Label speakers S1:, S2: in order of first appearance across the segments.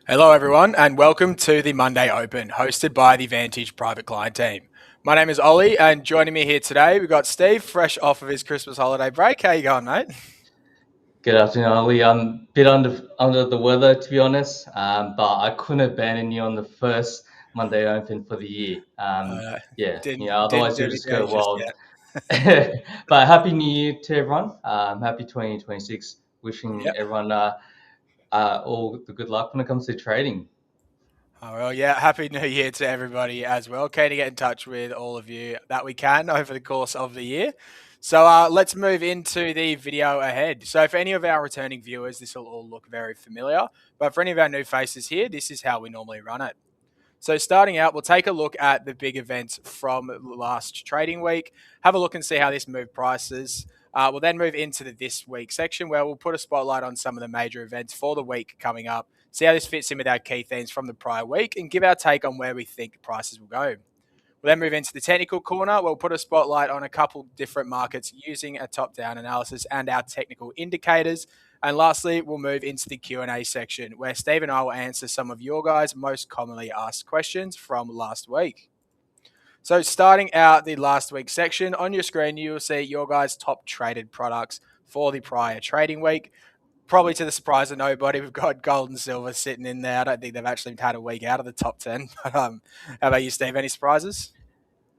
S1: Hello, everyone, and welcome to the Monday Open, hosted by the Vantage private client team. My name is Ollie, and joining me here today, we've got Steve, fresh off of his Christmas holiday break. How you going, mate?
S2: Good afternoon, Ollie. I'm a bit under the weather, to be honest, but I couldn't abandon you on the first Monday Open for the year.
S1: Uh,
S2: Yeah,
S1: didn't
S2: otherwise
S1: do
S2: you'll
S1: me
S2: just go
S1: justice
S2: wild.
S1: yet.
S2: But happy New Year to everyone. Happy 2026. Wishing
S1: Yep.
S2: everyone all the good luck when it comes to trading.
S1: Oh, well, yeah, happy New Year to everybody as well. Keen to get in touch with all of you that we can over the course of the year. So let's move into the video ahead. So for any of our returning viewers, this will all look very familiar. But for any of our new faces here, this is how we normally run it. So, starting out, we'll take a look at the big events from last trading week, have a look and see how this moved prices. We'll then move into the this week section where we'll put a spotlight on some of the major events for the week coming up, see how this fits in with our key themes from the prior week, and give our take on where we think prices will go. We'll then move into the technical corner. We'll put a spotlight on a couple different markets using a top-down analysis and our technical indicators. And lastly, we'll move into the Q&A section where Steve and I will answer some of your guys' most commonly asked questions from last week. So starting out the last week section, on your screen you will see your guys' top traded products for the prior trading week. Probably to the surprise of nobody, we've got gold and silver sitting in there. I don't think they've actually had a week out of the top 10. But how about you, Steve? Any surprises?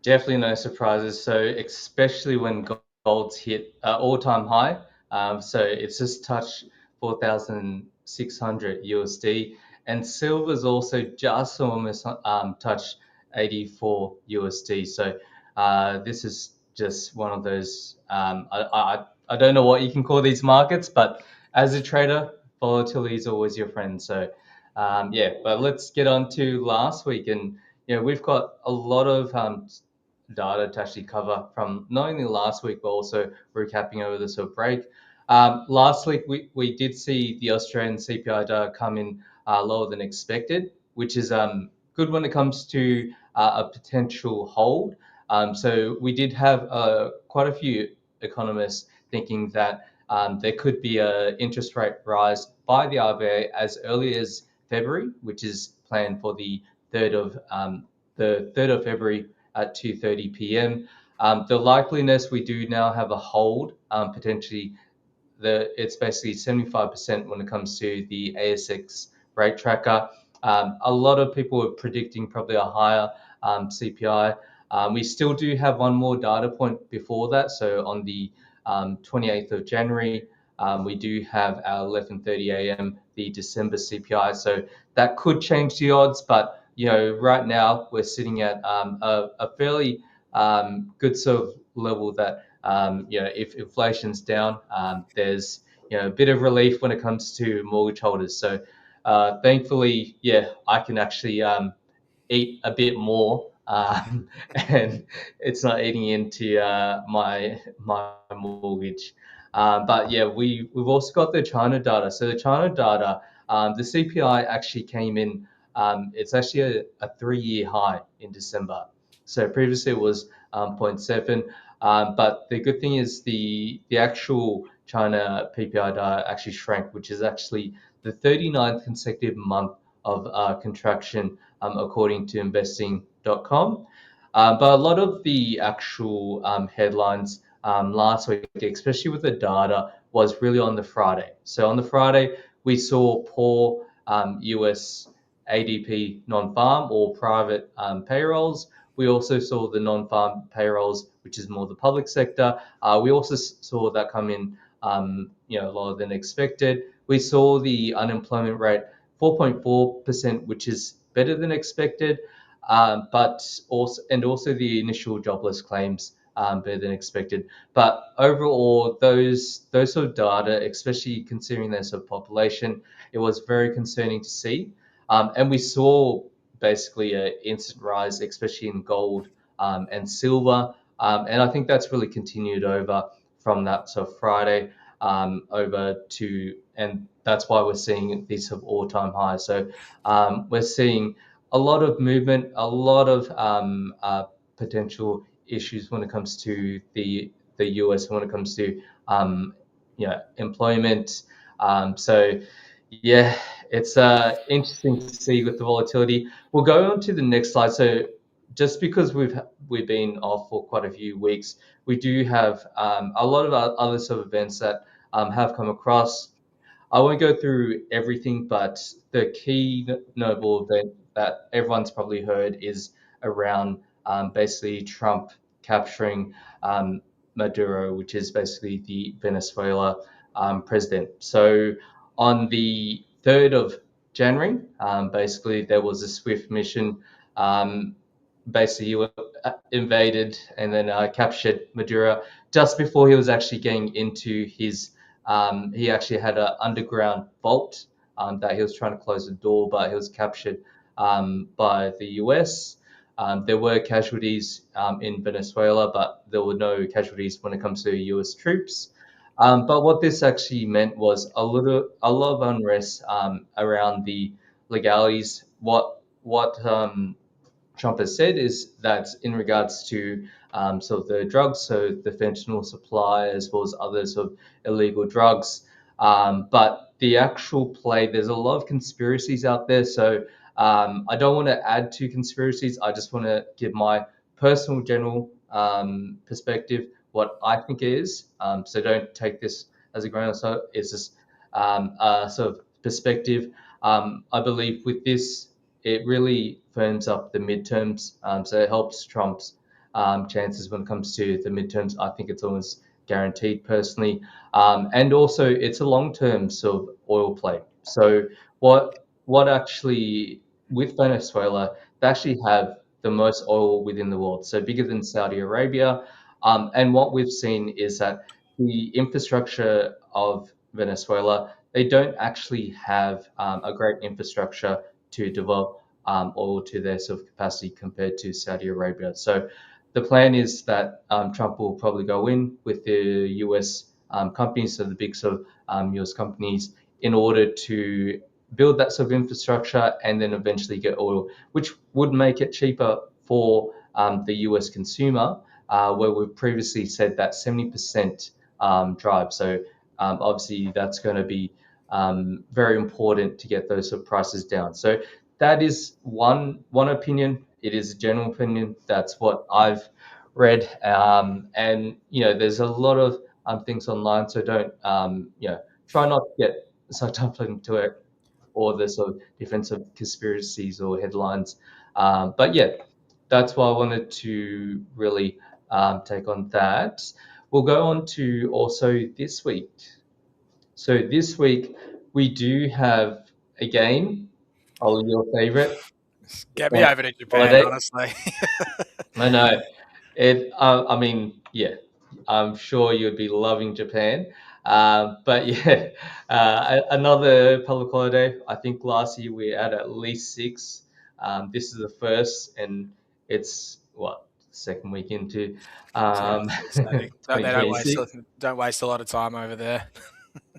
S2: Definitely no surprises. So especially when gold's hit all-time high. So it's just touched 4,600 USD, and silver's also just almost touched 84 USD. So this is just one of those. I don't know what you can call these markets, but as a trader, volatility is always your friend. So yeah, but let's get on to last week, and we've got a lot of data to actually cover from not only last week, but also recapping over the sort of break. Last week, we did see the Australian CPI data come in lower than expected, which is good when it comes to a potential hold. So we did have quite a few economists thinking that there could be an interest rate rise by the RBA as early as February, which is planned for third of the 3rd of February at 2:30 p.m. The likeliness we do now have a hold potentially it's basically 75% when it comes to the ASIC rate tracker. A lot of people are predicting probably a higher CPI. We still do have one more data point before that. So on the 28th of January, we do have our 11:30 a.m. the December CPI. So that could change the odds, but right now we're sitting at a fairly good sort of level that if inflation's down, there's a bit of relief when it comes to mortgage holders. So thankfully, yeah, I can actually eat a bit more, and it's not eating into my mortgage. But yeah, we've also got the China data. So the China data, the CPI actually came in. It's actually a 3-year high in December. So previously it was zero point 0.7. But the good thing is the actual China PPI data actually shrank, which is actually the 39th consecutive month of contraction, according to investing.com. But a lot of the actual headlines last week, especially with the data, was really on the Friday. So on the Friday, we saw poor US ADP non-farm or private payrolls. We also saw the non-farm payrolls, which is more the public sector. We also saw that come in, lower than expected. We saw the unemployment rate 4.4%, which is better than expected, but also the initial jobless claims better than expected. But overall, those sort of data, especially considering their sort of population, it was very concerning to see. And we saw basically an instant rise, especially in gold and silver. And I think that's really continued over from that sort of Friday over to, and that's why we're seeing these sort of all-time highs. So we're seeing a lot of movement, a lot of potential issues when it comes to the US, when it comes to employment. So Yeah, it's interesting to see with the volatility. We'll go on to the next slide. So just because we've been off for quite a few weeks, we do have a lot of other sort of events that have come across. I won't go through everything, but the key notable event that everyone's probably heard is around basically Trump capturing um, Maduro, which is basically the Venezuela president. So on the 3rd of January, basically there was a swift mission. Um, basically, he invaded and then captured Maduro just before he was actually getting into his he actually had an underground vault that he was trying to close the door, but he was captured by the US. There were casualties in Venezuela, but there were no casualties when it comes to US troops. But what this actually meant was a lot of unrest around the legalities. What Trump has said is that in regards to sort of the drugs, so the fentanyl supply as well as other sort of illegal drugs. But the actual play, there's a lot of conspiracies out there. So I don't want to add to conspiracies. I just want to give my personal general perspective, what I think it is. So don't take this as a grain of salt. It's just a sort of perspective. I believe with this, it really firms up the midterms. So it helps Trump's chances when it comes to the midterms. I think it's almost guaranteed personally. And also, it's a long-term sort of oil play. So what actually with Venezuela, they actually have the most oil within the world, so bigger than Saudi Arabia. And what we've seen is that the infrastructure of Venezuela, they don't actually have a great infrastructure to develop oil to their sort of capacity compared to Saudi Arabia. So the plan is that Trump will probably go in with the US companies, so the big sort of US companies, in order to build that sort of infrastructure and then eventually get oil, which would make it cheaper for the US consumer, where we've previously said that 70% drive. So obviously that's going to be very important to get those sort of prices down. So that is one opinion. It is a general opinion. That's what I've read, and there's a lot of things online. So don't try not to get sucked up into it or the sort of different sort of conspiracies or headlines. But yeah, that's why I wanted to really take on that. We'll go on to also this week. So this week we do have again, Ollie, your favorite,
S1: Get me
S2: bank
S1: over to Japan,
S2: holiday.
S1: honestly.
S2: I know it. I mean, yeah, I'm sure you'd be loving Japan. But yeah, another public holiday. I think last year we had at least six. This is the first, and it's what second week into
S1: Yeah,
S2: um,
S1: it's exciting. They don't waste
S2: 2026.
S1: a lot of time over there.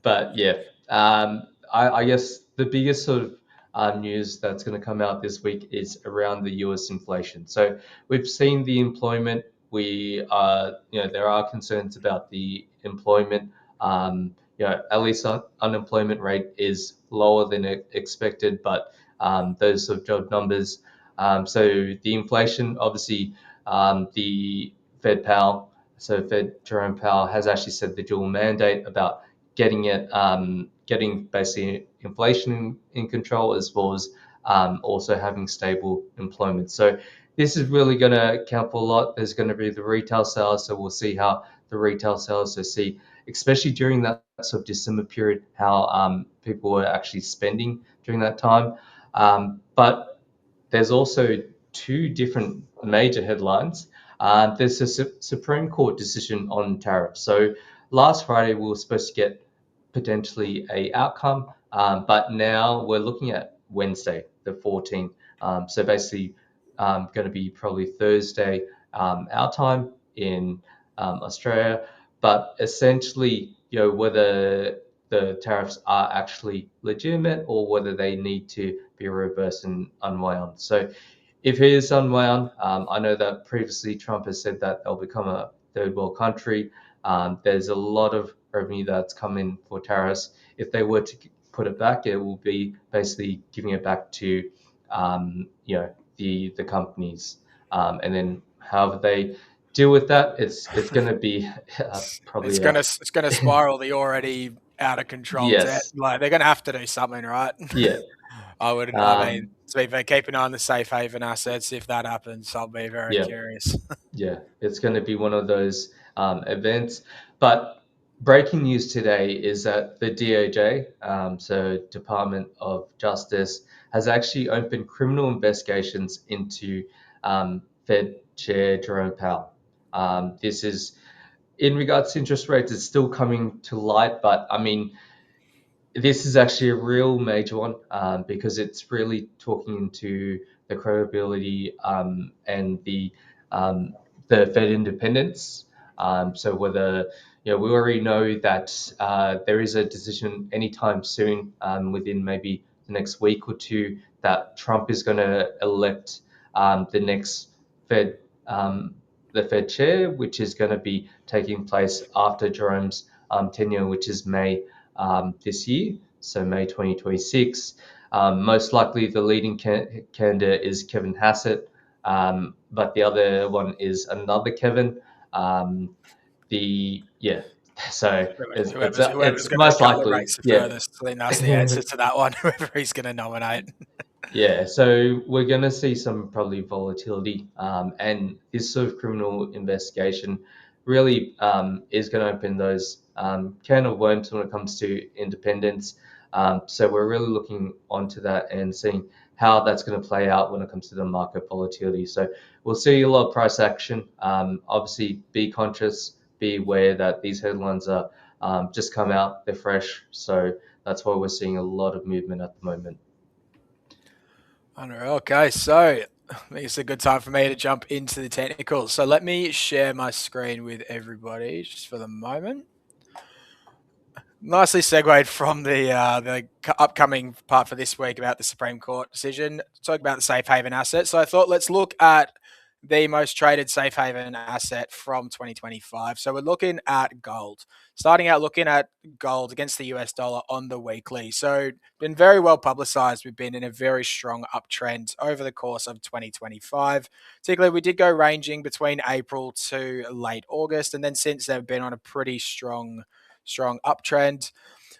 S2: But yeah, I guess the biggest sort of news that's going to come out this week is around the US inflation. So we've seen the employment. There are concerns about the employment. At least unemployment rate is lower than expected, but those sort of job numbers. So the inflation, obviously, the Fed Powell, so Fed Jerome Powell has actually said the dual mandate about getting basically inflation in control as well as also having stable employment. So this is really going to count for a lot. There's going to be the retail sales, so we'll see how the retail sales. So see, especially during that sort of December period, how people were actually spending during that time. But there's also two different major headlines. There's a Supreme Court decision on tariffs. So last Friday we were supposed to get potentially a outcome, but now we're looking at Wednesday, the 14th. So basically, going to be probably Thursday our time in Australia. But essentially, whether the tariffs are actually legitimate or whether they need to be reversed and unwound. So if it is unwound, I know that previously Trump has said that they'll become a third world country. There's a lot of revenue that's come in for tariffs. If they were to put it back, it will be basically giving it back to the companies, and then however they deal with that, it's going to be
S1: It's
S2: probably
S1: gonna spiral the already out of control debt.
S2: yes,
S1: Like they're gonna have to do something, right?
S2: yeah.
S1: I mean,
S2: Um,
S1: to be fair, keep an eye on the safe haven assets. If that happens, I'll be very
S2: yeah,
S1: curious.
S2: yeah, it's going to be one of those events. But breaking news today is that the DOJ, so Department of Justice, has actually opened criminal investigations into Fed Chair Jerome Powell. This is in regards to interest rates, it's still coming to light, but I mean, this is actually a real major one, because it's really talking into the credibility, and um, the Fed independence. So whether we already know that there is a decision anytime soon, within maybe the next week or two, that Trump is going to elect the next Fed um, the Fed chair, which is going to be taking place after Jerome's tenure, which is May this year, so May 2026. Most likely, the leading candidate is Kevin Hassett, but the other one is another Kevin. Um, the yeah, so
S1: Whoever's
S2: it's
S1: going to
S2: most likely,
S1: accelerate the
S2: yeah.
S1: furthest, I think that's the answer to that one. Whoever he's going to nominate.
S2: Yeah, so we're going to see some probably volatility, and this sort of criminal investigation really is going to open those can of worms when it comes to independence. So we're really looking onto that and seeing how that's going to play out when it comes to the market volatility. So we'll see a lot of price action. Obviously, be conscious, be aware that these headlines are just come out, they're fresh. So that's why we're seeing a lot of movement at the moment.
S1: Unreal. Okay, so I think it's a good time for me to jump into the technicals. So let me share my screen with everybody just for the moment. Nicely segued from the upcoming part for this week about the Supreme Court decision. Talk about the safe haven asset. So I thought let's look at the most traded safe haven asset from 2025. So we're looking at gold. Starting out looking at gold against the US dollar on the weekly. So been very well publicized. We've been in a very strong uptrend over the course of 2025. Particularly, we did go ranging between April to late August, and then since they've been on a pretty strong uptrend.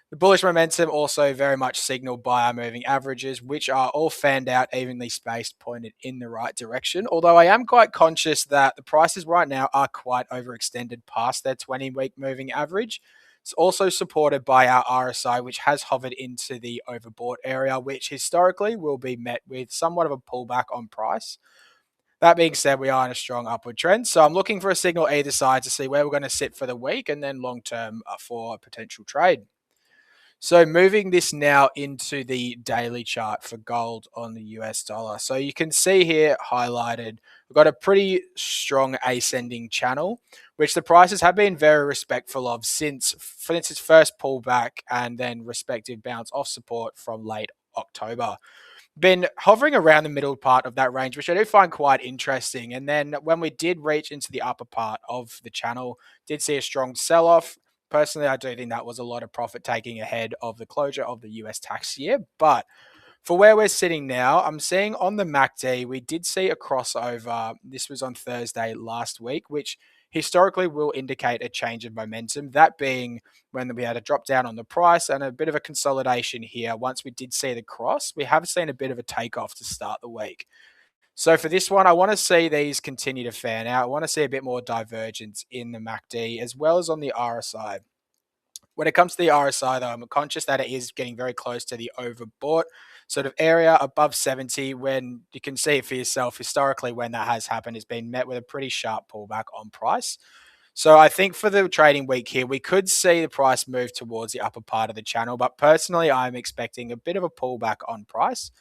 S1: The bullish momentum also very much signaled by our moving averages, which are all fanned out, evenly spaced, pointed in the right direction. Although I am quite conscious that the prices right now are quite overextended past their 20-week moving average. It's also supported by our RSI, which has hovered into the overbought area, which historically will be met with somewhat of a pullback on price. That being said, we are in a strong upward trend. So I'm looking for a signal either side to see where we're going to sit for the week and then long term for a potential trade. So moving this now into the daily chart for gold on the US dollar. So you can see here highlighted, we've got a pretty strong ascending channel, which the prices have been very respectful of since its first pullback and then respective bounce off support from late October. Been hovering around the middle part of that range, which I do find quite interesting. And then when we did reach into the upper part of the channel, did see a strong sell off. Personally, I do think that was a lot of profit taking ahead of the closure of the US tax year. But for where we're sitting now, I'm seeing on the MACD, we did see a crossover. This was on Thursday last week, which historically will indicate a change of momentum. That being when we had a drop down on the price and a bit of a consolidation here. Once we did see the cross, we have seen a bit of a takeoff to start the week. So for this one, I want to see these continue to fan out. I want to see a bit more divergence in the MACD as well as on the RSI. When it comes to the RSI, though, I'm conscious that it is getting very close to the overbought sort of area above 70. When you can see it for yourself, historically, when that has happened, it's been met with a pretty sharp pullback on price. So I think for the trading week here, we could see the price move towards the upper part of the channel. But personally, I'm expecting a bit of a pullback on price.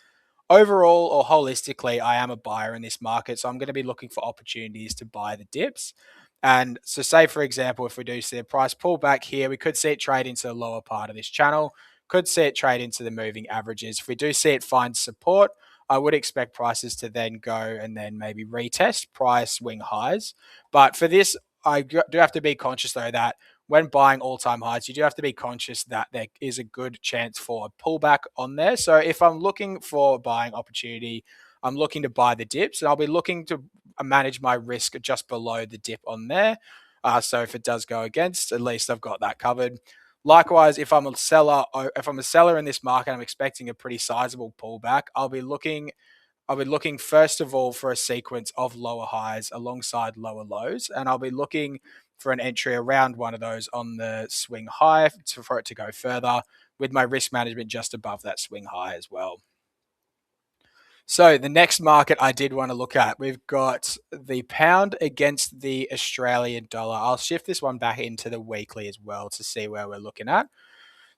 S1: Overall or holistically, I am a buyer in this market, so I'm going to be looking for opportunities to buy the dips. And so, say for example, if we do see a price pullback here, we could see it trade into the lower part of this channel, could see it trade into the moving averages. If we do see it find support, I would expect prices to then go and then maybe retest price swing highs. But for this, I do have to be conscious though that when buying all-time highs, you do have to be conscious that there is a good chance for a pullback on there. So if I'm looking for buying opportunity, I'm looking to buy the dips, and I'll be looking to manage my risk just below the dip on there. So if it does go against, at least I've got that covered. Likewise, if I'm a seller in this market, I'm expecting a pretty sizable pullback. I'll be looking first of all for a sequence of lower highs alongside lower lows, and I'll be looking for an entry around one of those on the swing high for it to go further, with my risk management just above that swing high as well. So the next market I did want to look at, we've got the pound against the Australian dollar. I'll shift this one back into the weekly as well to see where we're looking at.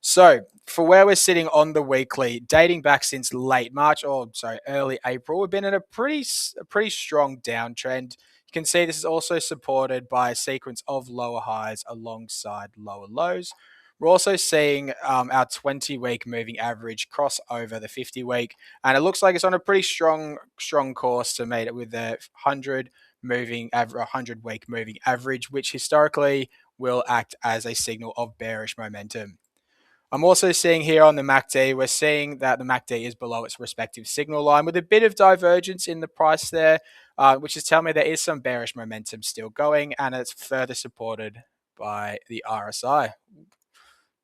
S1: So for where we're sitting on the weekly, dating back since late March, or sorry, early April, we've been in a pretty strong downtrend. You can see this is also supported by a sequence of lower highs alongside lower lows. We're also seeing our 20-week moving average cross over the 50-week, and it looks like it's on a pretty strong course to meet it with the 100-week moving average, which historically will act as a signal of bearish momentum. I'm also seeing here on the MACD, we're seeing that the MACD is below its respective signal line with a bit of divergence in the price there, which is telling me there is some bearish momentum still going, and it's further supported by the RSI.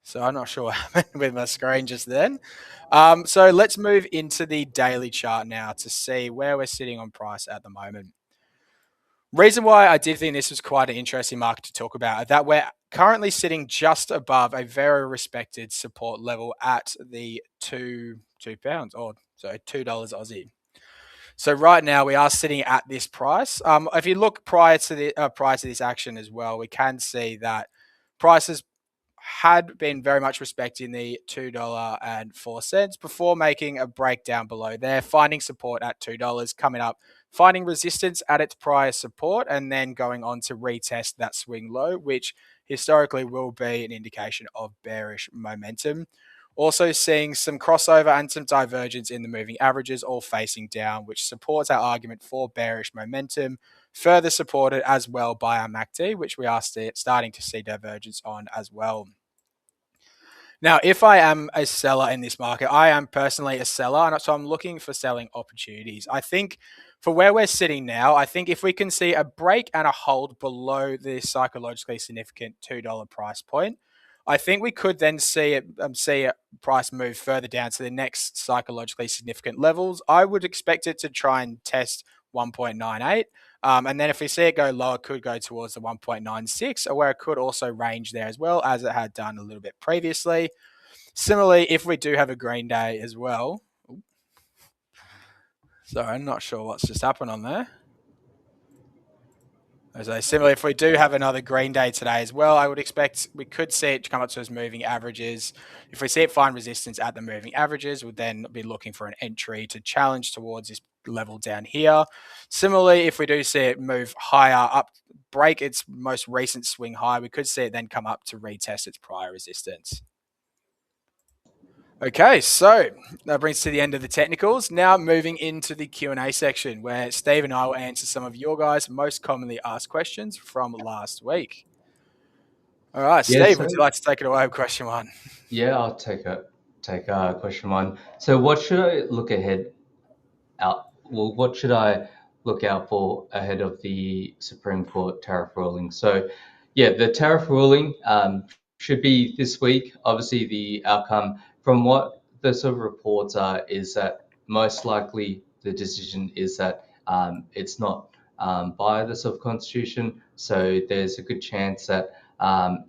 S1: So I'm not sure what happened with my screen just then. So let's move into the daily chart now to see where we're sitting on price at the moment. Reason why I did think this was quite an interesting market to talk about is that we're currently sitting just above a very respected support level at the £2, or so $2 Aussie. So right now we are sitting at this price. If you look prior to this action as well, we can see that prices had been very much respecting the $2.04 before making a breakdown below there, finding support at $2, coming up, finding resistance at its prior support, and then going on to retest that swing low, which historically will be an indication of bearish momentum. Also seeing some crossover and some divergence in the moving averages, all facing down, which supports our argument for bearish momentum, further supported as well by our MACD, which we are starting to see divergence on as well. Now, if I am a seller in this market, I am personally a seller, and so I'm looking for selling opportunities. I think for where we're sitting now, I think if we can see a break and a hold below the psychologically significant $2 price point, I think we could then see a price move further down to the next psychologically significant levels. I would expect it to try and test 1.98. And then if we see it go lower, it could go towards the 1.96, or where it could also range there as well, as it had done a little bit previously. Similarly, if we do have a green day as well. Sorry, I'm not sure what's just happened on there. Similarly, if we do have another green day today as well, I would expect we could see it come up to its moving averages. If we see it find resistance at the moving averages, we'd then be looking for an entry to challenge towards this level down here. Similarly, if we do see it move higher up, break its most recent swing high, we could see it then come up to retest its prior resistance. Okay, so that brings us to the end of the technicals. Now moving into the Q&A section, where Steve and I will answer some of your guys' most commonly asked questions from last week. All right,
S2: Yeah,
S1: Steve, would you like to take it away with question one?
S2: Yeah, I'll take question one. So what should I look what should I look out for ahead of the Supreme Court tariff ruling? So, yeah, the tariff ruling should be this week. Obviously, the outcome from what the sort of reports are is that most likely the decision is that it's not by the sort of constitution. So there's a good chance that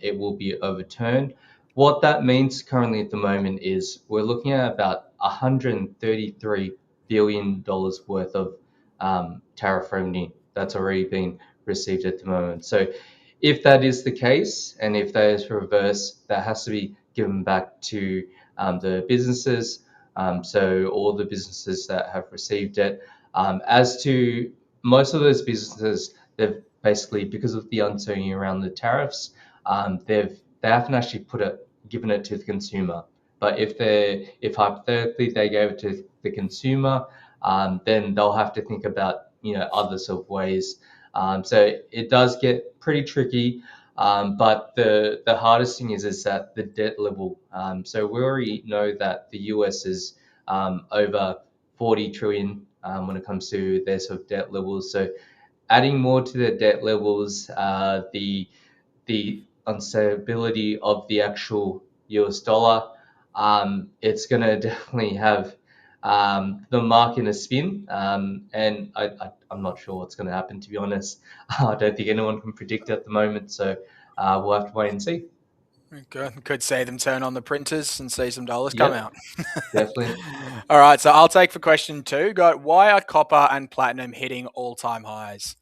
S2: it will be overturned. What that means currently at the moment is we're looking at about $133 billion worth of tariff revenue that's already been received at the moment. So if that is the case, and if that is reversed, that has to be given back to the businesses. So all the businesses that have received it. As to most of those businesses, they've basically, because of the uncertainty around the tariffs, they haven't actually given it to the consumer. But if hypothetically they gave it to the consumer, then they'll have to think about other sort of ways. So it does get pretty tricky. But the hardest thing is that the debt level. So we already know that the US is over 40 trillion when it comes to their sort of debt levels. So adding more to the debt levels, the unstability of the actual US dollar, it's going to definitely have the mark in a spin. And I'm not sure what's going to happen, to be honest. I don't think anyone can predict at the moment. So we'll have to wait and see.
S1: Could see them turn on the printers and see some dollars come
S2: Yep,
S1: out.
S2: definitely.
S1: All right, so I'll take for question two. Got why are copper and platinum hitting all-time highs?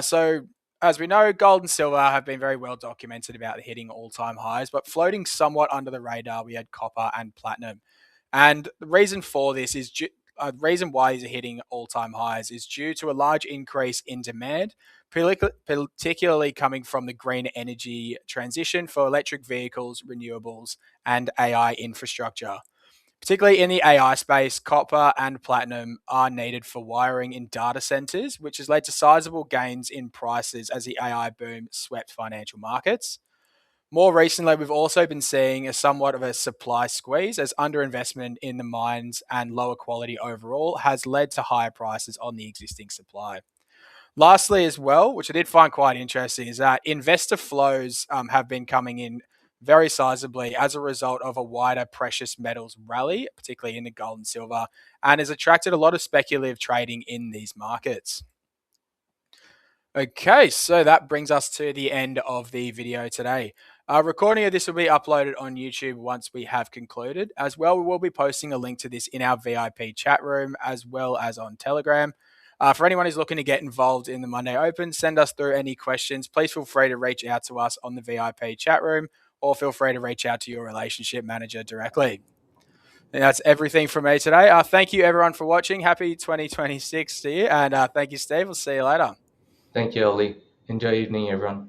S1: So as we know, gold and silver have been very well documented about hitting all-time highs, but floating somewhat under the radar, we had copper and platinum. And the reason for this is the reason why these are hitting all-time highs is due to a large increase in demand, particularly coming from the green energy transition for electric vehicles, renewables, and AI infrastructure. Particularly in the AI space, copper and platinum are needed for wiring in data centers, which has led to sizable gains in prices as the AI boom swept financial markets. More recently, we've also been seeing a somewhat of a supply squeeze as underinvestment in the mines and lower quality overall has led to higher prices on the existing supply. Lastly, as well, which I did find quite interesting, is that investor flows have been coming in very sizably as a result of a wider precious metals rally, particularly in the gold and silver, and has attracted a lot of speculative trading in these markets. Okay, so that brings us to the end of the video today. Recording of this will be uploaded on YouTube once we have concluded. As well, we will be posting a link to this in our VIP chat room as well as on Telegram. For anyone who's looking to get involved in the Monday Open, send us through any questions. Please feel free to reach out to us on the VIP chat room or feel free to reach out to your relationship manager directly. And that's everything from me today. Thank you, everyone, for watching. Happy 2026 to you. And thank you, Steve. We'll see you later.
S2: Thank you, Ollie. Enjoy your evening, everyone.